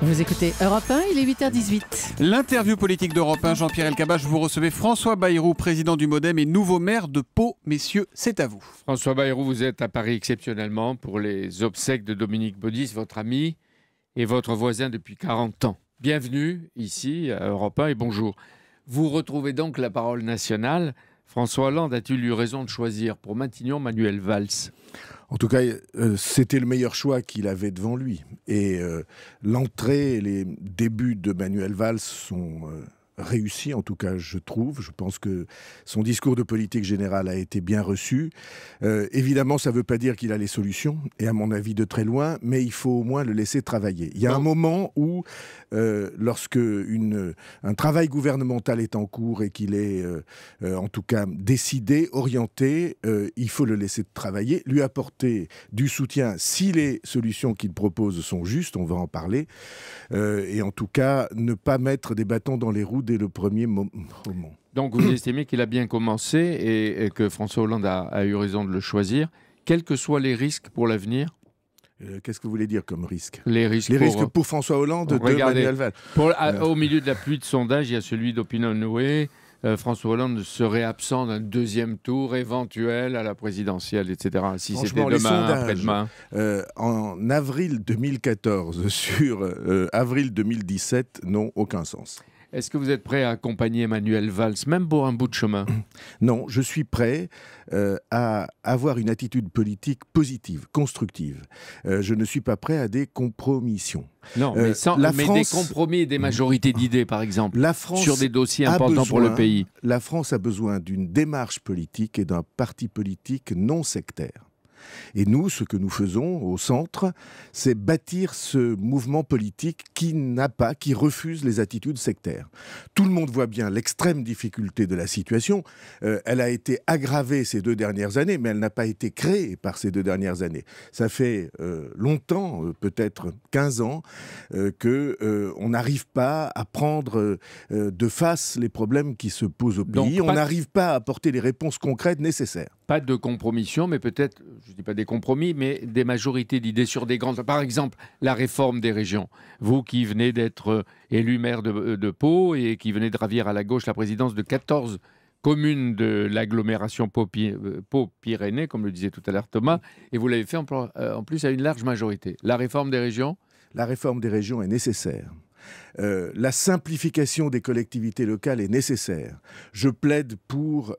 Vous écoutez Europe 1, il est 8h18. L'interview politique d'Europe 1, Jean-Pierre Elkabbach, vous recevez François Bayrou, président du MoDem et nouveau maire de Pau. Messieurs, c'est à vous. François Bayrou, vous êtes à Paris exceptionnellement pour les obsèques de Dominique Baudis, votre ami et votre voisin depuis 40 ans. Bienvenue ici à Europe 1 et bonjour. Vous retrouvez donc la parole nationale. François Hollande a-t-il eu raison de choisir pour Matignon Manuel Valls ? En tout cas, c'était le meilleur choix qu'il avait devant lui. Et l'entrée et les débuts de Manuel Valls sont réussis, en tout cas, je trouve. Je pense que son discours de politique générale a été bien reçu. Évidemment, ça ne veut pas dire qu'il a les solutions, et à mon avis de très loin, mais il faut au moins le laisser travailler. Il y a un moment où, lorsque un travail gouvernemental est en cours et qu'il est, en tout cas, décidé, orienté, il faut le laisser travailler, lui apporter du soutien si les solutions qu'il propose sont justes, on va en parler, et en tout cas, ne pas mettre des bâtons dans les roues dès le premier moment. Donc vous estimez qu'il a bien commencé et que François Hollande a eu raison de le choisir, quels que soient les risques pour l'avenir? Qu'est-ce que vous voulez dire comme risque? Les risques pour François Hollande de Manuel Valls. Au milieu de la pluie de sondages, il y a celui d'Opinion-Way. François Hollande serait absent d'un deuxième tour éventuel à la présidentielle, etc. Si c'était demain, après-demain. En avril 2014 sur avril 2017 n'ont aucun sens. Est-ce que vous êtes prêt à accompagner Manuel Valls, même pour un bout de chemin? Non, je suis prêt à avoir une attitude politique positive, constructive. Je ne suis pas prêt à des compromissions. Non, mais, des compromis et des majorités d'idées, par exemple, sur des dossiers importants pour le pays. La France a besoin d'une démarche politique et d'un parti politique non sectaire. Et nous, ce que nous faisons au centre, c'est bâtir ce mouvement politique qui refuse les attitudes sectaires. Tout le monde voit bien l'extrême difficulté de la situation. Elle a été aggravée ces 2 dernières années, mais elle n'a pas été créée par ces 2 dernières années. Ça fait longtemps, peut-être 15 ans, qu'on n'arrive pas à prendre de face les problèmes qui se posent au pays. On n'arrive pas à apporter les réponses concrètes nécessaires. Pas de compromission, mais peut-être, je ne dis pas des compromis, mais des majorités d'idées sur des grandes... Par exemple, la réforme des régions. Vous qui venez d'être élu maire de Pau et qui venez de ravir à la gauche la présidence de 14 communes de l'agglomération Pau-Pyrénées, comme le disait tout à l'heure Thomas, et vous l'avez fait en plus à une large majorité. La réforme des régions ? La réforme des régions est nécessaire. La simplification des collectivités locales est nécessaire. Je plaide pour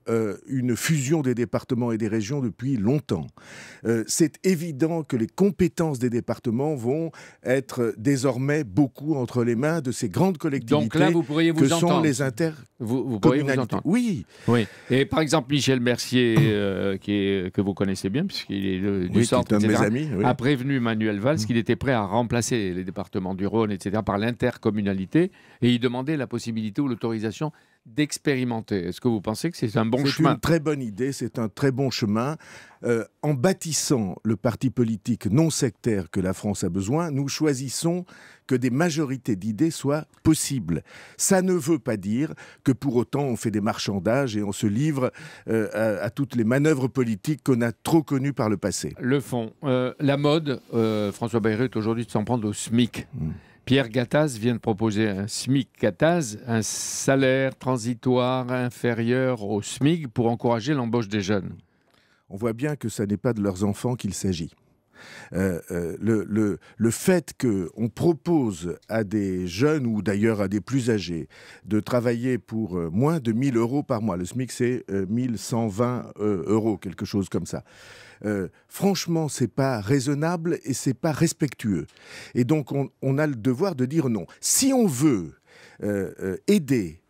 une fusion des départements et des régions depuis longtemps. C'est évident que les compétences des départements vont être désormais beaucoup entre les mains de ces grandes collectivités. Donc là, vous pourriez vous entendre. Sont les intercommunalités. Vous pourriez vous entendre. Oui. Et par exemple, Michel Mercier, que vous connaissez bien, puisqu'il est du centre, etc., de mes amis, a prévenu Manuel Valls qu'il était prêt à remplacer les départements du Rhône, etc., par l'intercommunalité, et il demandait la possibilité ou l'autorisation d'expérimenter. Est-ce que vous pensez que c'est un bon chemin ? C'est une très bonne idée, c'est un très bon chemin. En bâtissant le parti politique non sectaire que la France a besoin, nous choisissons que des majorités d'idées soient possibles. Ça ne veut pas dire que pour autant on fait des marchandages et on se livre à toutes les manœuvres politiques qu'on a trop connues par le passé. Le fond, la mode, François Bayrou est aujourd'hui de s'en prendre au SMIC. Pierre Gattaz vient de proposer un SMIC Gattaz, un salaire transitoire inférieur au SMIC pour encourager l'embauche des jeunes. On voit bien que ce n'est pas de leurs enfants qu'il s'agit. Le fait qu'on propose à des jeunes ou d'ailleurs à des plus âgés de travailler pour moins de 1 000 € par mois, le SMIC c'est 1 120 €, quelque chose comme ça. Franchement, c'est pas raisonnable et c'est pas respectueux. Et donc, on a le devoir de dire non. Si on veut aider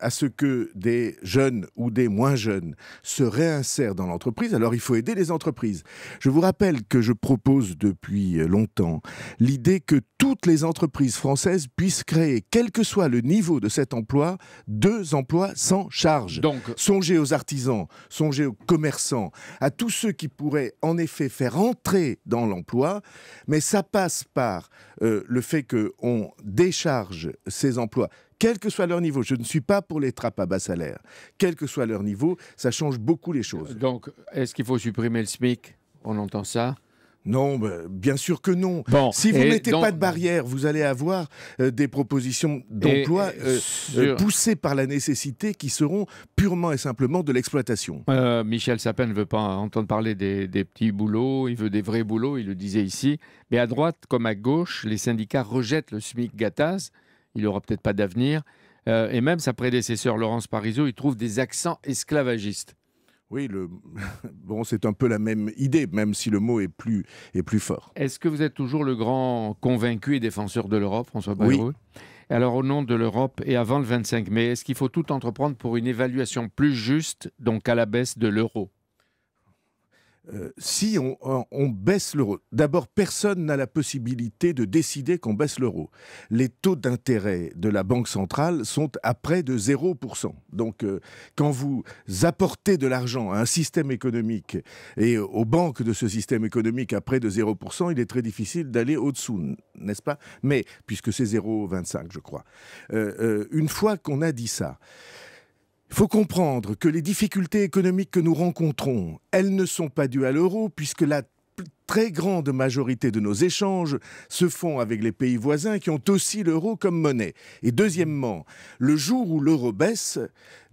à ce que des jeunes ou des moins jeunes se réinsèrent dans l'entreprise, alors il faut aider les entreprises. Je vous rappelle que je propose depuis longtemps l'idée que toutes les entreprises françaises puissent créer, quel que soit le niveau de cet emploi, 2 emplois sans charge. Donc, songez aux artisans, songez aux commerçants, à tous ceux qui pourraient en effet faire entrer dans l'emploi, mais ça passe par le fait qu'on décharge ces emplois. Quel que soit leur niveau, je ne suis pas pour les trappes à bas salaire. Quel que soit leur niveau, ça change beaucoup les choses. Donc, est-ce qu'il faut supprimer le SMIC ? On entend ça. Non, bien sûr que non. Bon, si vous ne mettez pas de barrière, vous allez avoir des propositions d'emploi poussées par la nécessité qui seront purement et simplement de l'exploitation. Michel Sapin ne veut pas entendre parler des petits boulots, il veut des vrais boulots, il le disait ici. Mais à droite comme à gauche, les syndicats rejettent le SMIC Gattaz, il n'aura peut-être pas d'avenir. Et même sa prédécesseur Laurence Parisot, il trouve des accents esclavagistes. Oui, bon, c'est un peu la même idée, même si le mot est plus fort. Est-ce que vous êtes toujours le grand convaincu et défenseur de l'Europe, François Bayrou? Oui. Alors, au nom de l'Europe et avant le 25 mai, est-ce qu'il faut tout entreprendre pour une évaluation plus juste, donc à la baisse de l'euro? Si on baisse l'euro, d'abord, personne n'a la possibilité de décider qu'on baisse l'euro. Les taux d'intérêt de la Banque centrale sont à près de 0%. Donc, quand vous apportez de l'argent à un système économique et aux banques de ce système économique à près de 0%, il est très difficile d'aller au-dessous, n'est-ce pas? Mais, puisque c'est 0,25, je crois. Une fois qu'on a dit ça, il faut comprendre que les difficultés économiques que nous rencontrons, elles ne sont pas dues à l'euro, puisque la très grande majorité de nos échanges se font avec les pays voisins qui ont aussi l'euro comme monnaie. Et deuxièmement, le jour où l'euro baisse,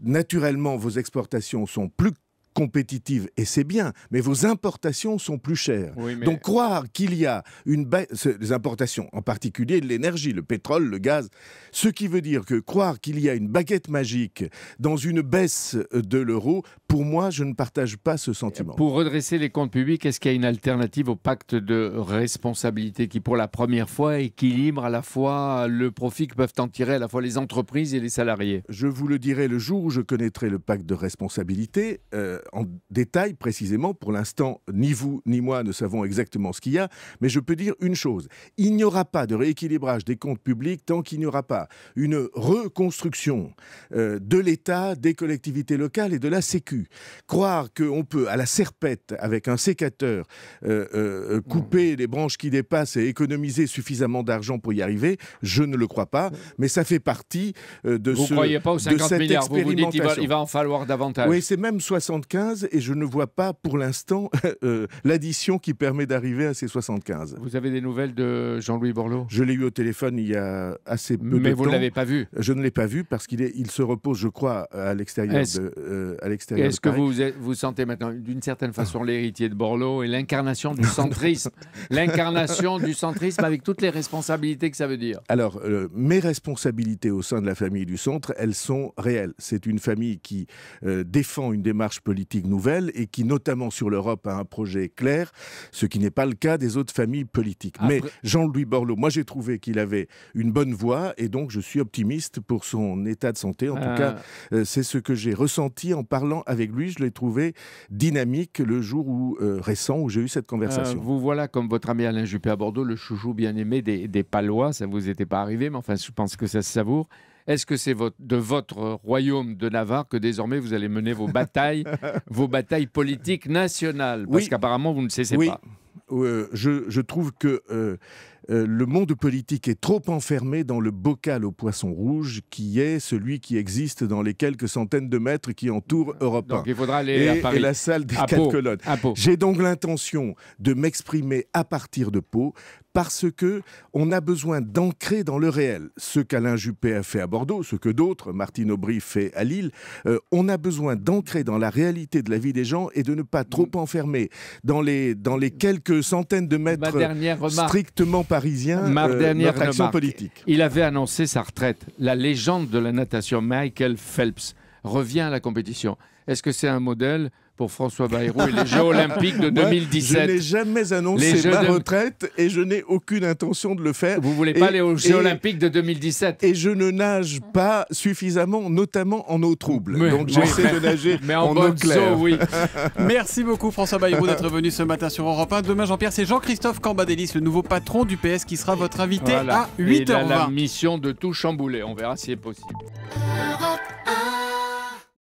naturellement, vos exportations sont plus compétitives, et c'est bien, mais vos importations sont plus chères. Oui, mais... Donc croire qu'il y a une baisse, les importations, en particulier de l'énergie, le pétrole, le gaz, ce qui veut dire que croire qu'il y a une baguette magique dans une baisse de l'euro, pour moi, je ne partage pas ce sentiment. Pour redresser les comptes publics, est-ce qu'il y a une alternative au pacte de responsabilité qui, pour la première fois, équilibre à la fois le profit que peuvent en tirer à la fois les entreprises et les salariés? Je vous le dirai le jour où je connaîtrai le pacte de responsabilité. En détail précisément. Pour l'instant, ni vous ni moi ne savons exactement ce qu'il y a, mais je peux dire une chose. Il n'y aura pas de rééquilibrage des comptes publics tant qu'il n'y aura pas une reconstruction de l'État, des collectivités locales et de la Sécu. Croire qu'on peut, à la serpette, avec un sécateur, couper les branches qui dépassent et économiser suffisamment d'argent pour y arriver, je ne le crois pas, mais ça fait partie de vous ce ne croyez pas aux 50 milliards, vous dites qu'il va en falloir davantage. Oui, c'est même 75 et je ne vois pas pour l'instant l'addition qui permet d'arriver à ces 75. Vous avez des nouvelles de Jean-Louis Borloo? Je l'ai eu au téléphone il y a assez peu de temps. Mais vous ne l'avez pas vu? Je ne l'ai pas vu parce qu'il se repose, je crois, à l'extérieur Est-ce que vous sentez maintenant d'une certaine façon l'héritier de Borloo et l'incarnation du centrisme? L'incarnation du centrisme avec toutes les responsabilités que ça veut dire. Alors, mes responsabilités au sein de la famille du centre, elles sont réelles. C'est une famille qui défend une démarche politique nouvelle et qui, notamment sur l'Europe, a un projet clair, ce qui n'est pas le cas des autres familles politiques. Mais Jean-Louis Borloo, moi j'ai trouvé qu'il avait une bonne voix et donc je suis optimiste pour son état de santé. En tout cas, c'est ce que j'ai ressenti en parlant avec lui. Je l'ai trouvé dynamique le jour récent où j'ai eu cette conversation. Vous voilà comme votre ami Alain Juppé à Bordeaux, le chouchou bien-aimé des Palois. Ça ne vous était pas arrivé, mais enfin je pense que ça se savoure. Est-ce que c'est de votre royaume de Navarre que désormais vous allez mener vos batailles politiques nationales? Parce qu'apparemment vous ne cessez pas. Je trouve que le monde politique est trop enfermé dans le bocal aux poissons rouges qui est celui qui existe dans les quelques centaines de mètres qui entourent Europe 1. Donc il faudra aller à Paris. Et la salle des 4 colonnes. J'ai donc l'intention de m'exprimer à partir de Pau parce qu'on a besoin d'ancrer dans le réel ce qu'Alain Juppé a fait à Bordeaux, ce que d'autres, Martine Aubry fait à Lille. On a besoin d'ancrer dans la réalité de la vie des gens et de ne pas trop enfermer dans les quelques centaines de mètres strictement parisiens notre action politique. Il avait annoncé sa retraite. La légende de la natation, Michael Phelps, revient à la compétition. Est-ce que c'est un modèle pour François Bayrou et les Jeux Olympiques de 2017? Je n'ai jamais annoncé ma retraite et je n'ai aucune intention de le faire. Vous ne voulez pas aller aux Jeux Olympiques de 2017? Et je ne nage pas suffisamment, notamment en eau trouble. Donc j'essaie de nager en eau claire. Oui. Merci beaucoup François Bayrou d'être venu ce matin sur Europe 1. Demain, Jean-Pierre, c'est Jean-Christophe Cambadélis, le nouveau patron du PS, qui sera votre invité à 8h20. Il a la mission de tout chambouler. On verra si c'est possible.